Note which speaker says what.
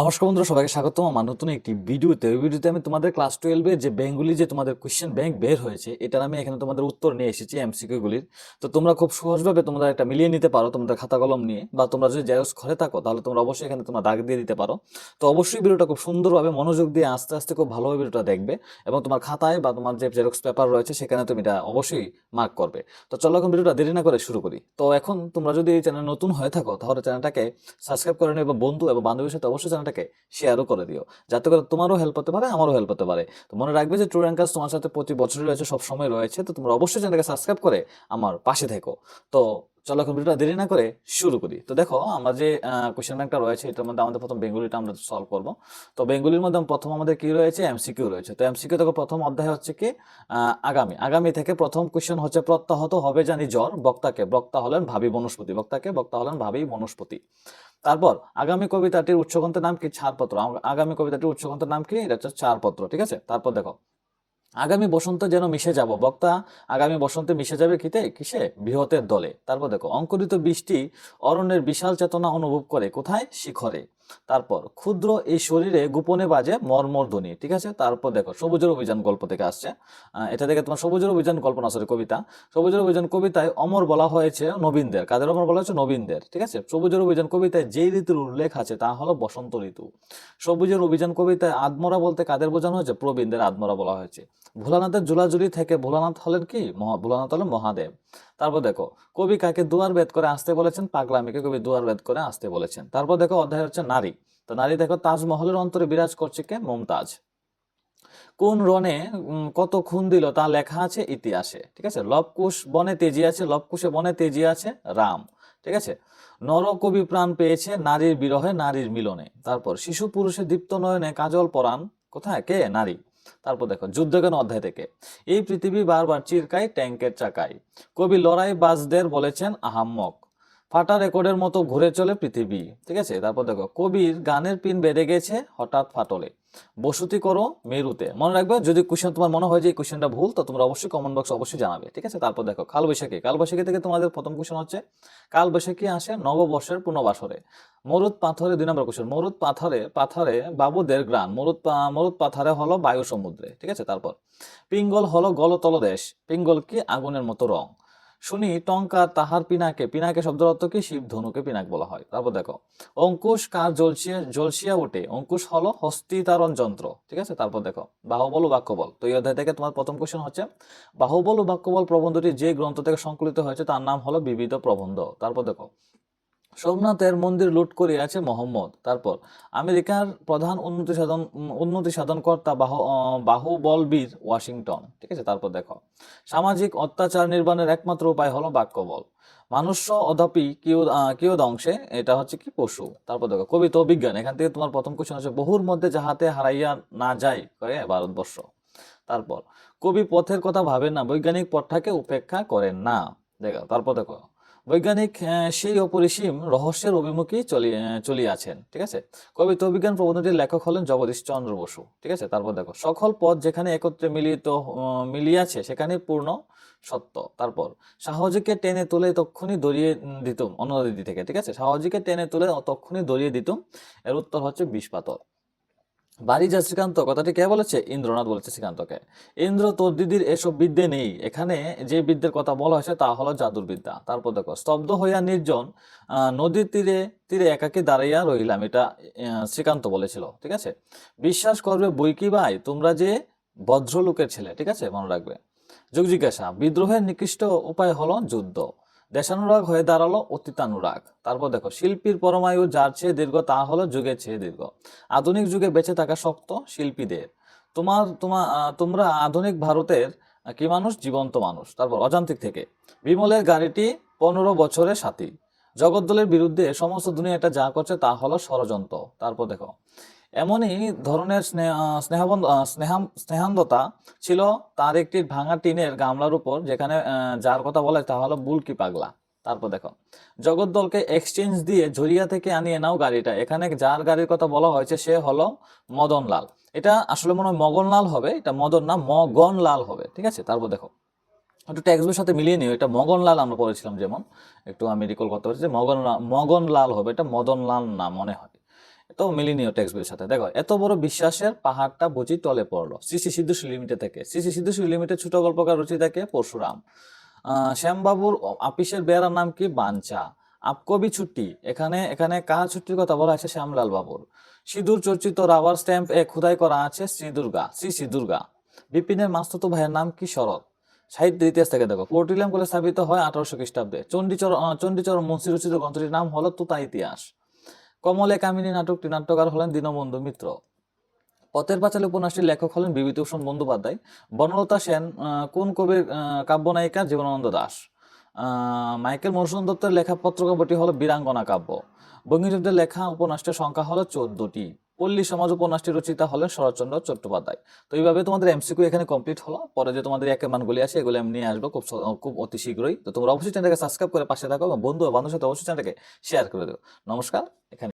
Speaker 1: নমস্কার বন্ধুরা, সবাইকে স্বাগতম আমার নতুন একটি ভিডিওতে। ওই ভিডিওতে আমি তোমাদের ক্লাস 12-এর যে বেঙ্গলি যে তোমাদের কোয়েশ্চেন ব্যাংক বের হয়েছে, এটার আমি এখানে তোমাদের উত্তর নিয়ে এসেছি এমসিকিউ গুলির। তো তোমরা খুব সহজভাবে তোমরা একটা মিলিয়ে নিতে পারো তোমাদের খাতা কলম নিয়ে, বা তোমরা যদি জেরক্স ঘরে থাকো তাহলে তোমরা অবশ্যই এখানে তোমরা দাগ দিয়ে দিতে পারো। তো অবশ্যই ভিডিওটা খুব সুন্দরভাবে মনোযোগ দিয়ে আস্তে আস্তে খুব ভালোভাবে ভিডিওটা দেখবে, এবং তোমার খাতায় বা তোমার যে জেরক্স পেপার রয়েছে সেখানে তুমি এটা অবশ্যই মার্ক করবে। তো চলো এখন ভিডিওটা দেরি না করে শুরু করি। তো এখন তোমরা যদি এই চ্যানেল নতুন হয়ে থাকো তাহলে চ্যানেলটাকে সাবস্ক্রাইব করে নিও, এবং বন্ধু এবং বান্ধবীর সাথে অবশ্যই চ্যানেলটাকে শেয়ারও করে দিও, যাতে করে তোমারও হেল্প হতে পারে, আমারও হেল্প হতে পারে। তো মনে রাখবে যে ট্রু র্যাঙ্কার্স তোমার সাথে প্রতি বছরই রয়েছে, সব সময় রয়েছে। তো তোমরা অবশ্যই চ্যানেলকে সাবস্ক্রাইব করে আমার পাশে থেকো। তো চলো এখন ভিডিওটা দেরি না করে শুরু করি। তো দেখো, আমরা যে কোশ্চেন ব্যাংকটা রয়েছে এটার মধ্যে আমাদের প্রথম বেঙ্গলিটা আমরা সলভ করব। তো বেঙ্গলির মধ্যে প্রথম আমাদের কি রয়েছে, এমসিকিউ রয়েছে। তো এমসিকিউ দেখো, প্রথম অধ্যায় হচ্ছে কি আগামী আগামী থেকে প্রথম কোশ্চেন হচ্ছে, প্রত্যাহত হবে জানি জ্বর, বক্তাকে বক্তা হলেন ভাবী বনস্পতি, বক্তাকে বক্তা হলেন ভাবী বনস্পতি। তারপর আগামী কবিতাটির উৎসগ্রন্থের নাম কি, ছাড়পত্র। আগামী কবিতাটির উৎসগ্রন্থের নাম কি, এটা হচ্ছে ছাড়পত্র। ঠিক আছে, তারপর দেখো, আগামী বসন্তে যেন মিশে যাব, বক্তা আগামী বসন্তে মিশে যাবে কিসে, বৃহতের দলে। তারপর দেখো, অঙ্কুরিত বৃষ্টি অরণ্যের বিশাল চেতনা অনুভব করে কোথায়, শিখরে। তারপর ক্ষুদ্র এই শরীরে গোপনে বাজে মর্মর ধ্বনি। ঠিক আছে, তারপর দেখো, সবুজের অভিযান গল্প থেকে আসছে। এটা থেকে তোমার সবুজের অভিযান গল্প না, সরি কবিতা। সবুজের অভিযান কবিতায় অমর বলা হয়েছে নবীনদের। কাদের অমর বলা হয়েছে, নবীনদের। ঠিক আছে, সবুজের অভিযান কবিতায় যেই ঋতুর উল্লেখ আছে তা হলো বসন্ত ঋতু। সবুজের অভিযান কবিতায় আদমরা বলতে কাদের বোঝানো হয়েছে, প্রবীণদের আদমরা বলা হয়েছে। ভোলানাথের ঝুলাঝুলি থেকে ভোলানাথ হলেন কি, ভোলানাথ হলেন মহাদেব। তারপর দেখো, কবি কাকে দুয়ার বেদ করে আসতে বলেছেন, পাগলামিকে কবি দুয়ার বেদ করে আসতে বলেছেন। তারপর দেখো, অধ্যায় হচ্ছে নারী। তো নারী দেখো, তাজমহলের অন্তরে বিরাজ করছে কে, মুমতাজ। কোন রণে কত খুন দিল তা লেখা আছে ইতিহাসে। ঠিক আছে, লবকুশ বনে তেজি আছে, লবকুশে বনে তেজি আছে রাম। ঠিক আছে, নর কবি প্রাণ পেয়েছে নারীর বিরহে, নারীর মিলনে। তারপর শিশু পুরুষের দীপ্ত নয়নে কাজল পরাণ, কোথায়, কে, নারী। তারপর দেখো, যুদ্ধগান অধ্যায় থেকে, এই পৃথিবী বারবার চিরকায় ট্যাঙ্কের চাকায়, কবি লড়াই বাজদের বলেছেন আহাম্মক, ফাটা রেকর্ডের মতো ঘুরে চলে পৃথিবী। ঠিক আছে, তারপর দেখো, কবির গানের পিন বেড়ে গেছে হঠাৎ ফাটলে, বসতি করো মেরুতে। মনে রাখবে, যদি কোশ্চেন তোমার মনে হয় যে এই কোশ্চেনটা ভুল, তো তোমরা অবশ্যই কমেন্ট বক্সে অবশ্যই জানাবে। ঠিক আছে, তারপর দেখো, কালবৈশাখী। কালবৈশাখী থেকে তোমাদের প্রথম কোশ্চেন হচ্ছে, কালবৈশাখী আসে নববর্ষের পুনর্বাসরে। মরুদ পাথরে, 2 নম্বর কোশ্চেন, মরুদ পাথরে পাথরে বাবুদের গ্রান, মরুদ পাথরে হলো বায়ু সমুদ্রে। ঠিক আছে, তারপর পিঙ্গল হলো গলতল দেশ, পিঙ্গল কি, আগুনের মতো রং। শুনি টঙ্কার তাহার পিনাকে, পিনাকে শব্দের অর্থ কি, শিব ধনুকে পিনাক বলা হয়। তারপর দেখো, অঙ্কুশ কার জলসিয়া জলসিয়া ওঠে, অঙ্কুশ হলো হস্তিতারণ যন্ত্র। ঠিক আছে, তারপর দেখো, বাহুবল ও বাক্যবল। তো এই অধ্যায় থেকে তোমার প্রথম কোশ্চেন হচ্ছে, বাহুবল ও বাক্যবল প্রবন্ধটি যে গ্রন্থ থেকে সংকলিত হয়েছে তার নাম হলো বিবিধ প্রবন্ধ। তারপর দেখো, সোমনাথের মন্দির লুট করিয়াছে মোহাম্মদ। তারপর আমেরিকার প্রধান উন্নতি সাধন কর্তা বাহুবলবীর ওয়াশিংটন। ঠিক আছে, তারপর দেখো, সামাজিক অত্যাচার নির্বাণের একমাত্র উপায় হলো বাক্যবল, মানুষ্য অধাপি কিয়দংশে, এটা হচ্ছে কি, পশু। তারপর দেখো, কবিতা ও বিজ্ঞান। এখান থেকে তোমার প্রথম কোশ্চেন হচ্ছে, বহুর মধ্যে যাহাতে হারাইয়া না যায় করে ভারতবর্ষ। তারপর কবি পথের কথা ভাবেন না, বৈজ্ঞানিক পথটাকে উপেক্ষা করেন না। দেখো, তারপর দেখো, বৈজ্ঞানিক সেই অপরিসীম রহস্যের অভিমুখী চলিয়াছেন। ঠিক আছে, কবিতা ও বিজ্ঞান প্রবন্ধটির লেখক হলেন জগদীশ চন্দ্র বসু। ঠিক আছে, তারপর দেখো, সকল পথ যেখানে একত্রে মিলিয়াছে সেখানে পূর্ণ সত্য। তারপর সাহজিকে টেনে তুলে তক্ষুনি দড়িয়ে দিতুম, অনুদিদি থেকে। ঠিক আছে, সাহজিকে টেনে তুলে তক্ষুনি দড়িয়ে দিতুম, এর উত্তর হচ্ছে বিষপাতর। বাড়ি যা শ্রীকান্ত, কথাটি কে বলেছে, ইন্দ্রনাথ বলেছে শ্রীকান্তকে। ইন্দ্র, তোর দিদির এসব বিদ্যে নেই। এখানে যে বিদ্যের কথা বলা হয়েছে তা হলো জাদুর বিদ্যা। তারপর দেখো, স্তব্ধ হইয়া নির্জন নদীর তীরে তীরে একাকী দাঁড়াইয়া রহিলাম, এটা শ্রীকান্ত বলেছিল। ঠিক আছে, বিশ্বাস করবে বই কি ভাই, তোমরা যে ভদ্রলোকের ছেলে। ঠিক আছে, মনে রাখবে। যুগ জিজ্ঞাসা, বিদ্রোহের নিকৃষ্ট উপায় হলো যুদ্ধ, দেশানুরাগ হয়ে দাঁড়ালো অতীতানুরাগ। তারপর দেখো, শিল্পীর পরমায়ু যার চেয়ে দীর্ঘ তা হলো যুগের চেয়ে দীর্ঘ, আধুনিক যুগে বেঁচে থাকা শক্ত শিল্পীদের। তোমরা আধুনিক ভারতের কি মানুষ, জীবন্ত মানুষ। তারপর অযান্ত্রিক থেকে, বিমলের গাড়িটি 15 বছরের সাথী, জগদ্দলের বিরুদ্ধে সমস্ত দুনিয়াটা যা করছে তা হলো ষড়যন্ত্র। তারপর দেখো, এমনই ধরনের স্নেহান্ধতা ছিল তার একটি ভাঙা টিনের গামলার উপর, যেখানে যার কথা বলে তা হলো বুলকি পাগলা। তারপর দেখো, জগদ্দলকে এক্সচেঞ্জ দিয়ে ঝরিয়া থেকে আনিয়ে নাও গাড়িটা, এখানে যার গাড়ির কথা বলা হয়েছে সে হলো মদনলাল। এটা আসলে মনে হয় মগনলাল হবে, এটা মদন না, মগনলাল হবে। ঠিক আছে, তারপর দেখো, একটু টেক্সট বইয়ের সাথে মিলিয়ে নিও, এটা মগনলাল আমরা পড়েছিলাম, যেমন একটু আমি রিকল করতে পারছি যে মগনলাল হবে, এটা মদনলাল না মনে হয়। তো মিলিনিয় টেক্সট বইয়ের সাথে দেখো, এত বড় বিশ্বাসের পাহাড়টা বুঝি টলে পড়লো। শ্রী সিদ্ধু লিমিটেড থেকে, শ্রী সিদ্ধু লিমিটেড ছোট গল্পকার রচিতা কে? পরশুরাম। শ্যামবাবুর আপিসের বেড়ার নাম কি? বাঞ্চা। আপকবি ছুটি, এখানে এখানে কার ছুটির কথা বলা আছে? শ্যামলাল বাবুর। সিঁদুর চর্চিত রাবার স্ট্যাম্প এ খোদাই করা আছে শ্রী দুর্গা, শ্রী শ্রী দুর্গা। বিপিনের মাস্তুতো ভাইয়ের নাম কি? শরৎ। সাহিত্যের ইতিহাস থেকে দেখো, ফোর্ট উইলিয়াম কলেজ স্থাপিত হয় 1800 খ্রিস্টাব্দে। চণ্ডীচরণ মুন্সি রচিত গ্রন্থটির নাম হলো তুতা ইতিহাস। কমলে কামিনী নাটকটি নাট্যকার হলেন দীনবন্ধু মিত্র। পথের পাঁচালী উপন্যাসটির লেখক হলেন বিভূতিভূষণ বন্দ্যোপাধ্যায়। বনলতা সেন কোন কবির কাব্যনায়িকা? জীবনানন্দ দাশ। মাইকেল মধুসূদন দত্তের লেখা পত্রকাব্যটি হলো বীরাঙ্গনা কাব্য। বঙ্কিমচন্দ্রের লেখা উপন্যাসটির সংখ্যা হলো 14টি। পল্লী সমাজ উপন্যাসটির রচিতা হলেন শরৎচন্দ্র চট্টোপাধ্যায়। তো এইভাবে তোমাদের এমসিকিউ এখানে কমপ্লিট হলো। পরে যে তোমাদের একের মানগুলি আছে এগুলো আমি নিয়ে আসবো খুব অতি শীঘ্রই। তো তোমরা অবশ্যই চ্যানেলটাকে সাবস্ক্রাইব করে পাশে থাকো এবং বন্ধু ও বান্ধবের সাথে অবশ্যই চ্যানেলটাকে শেয়ার করে দেবো। নমস্কার। এখানে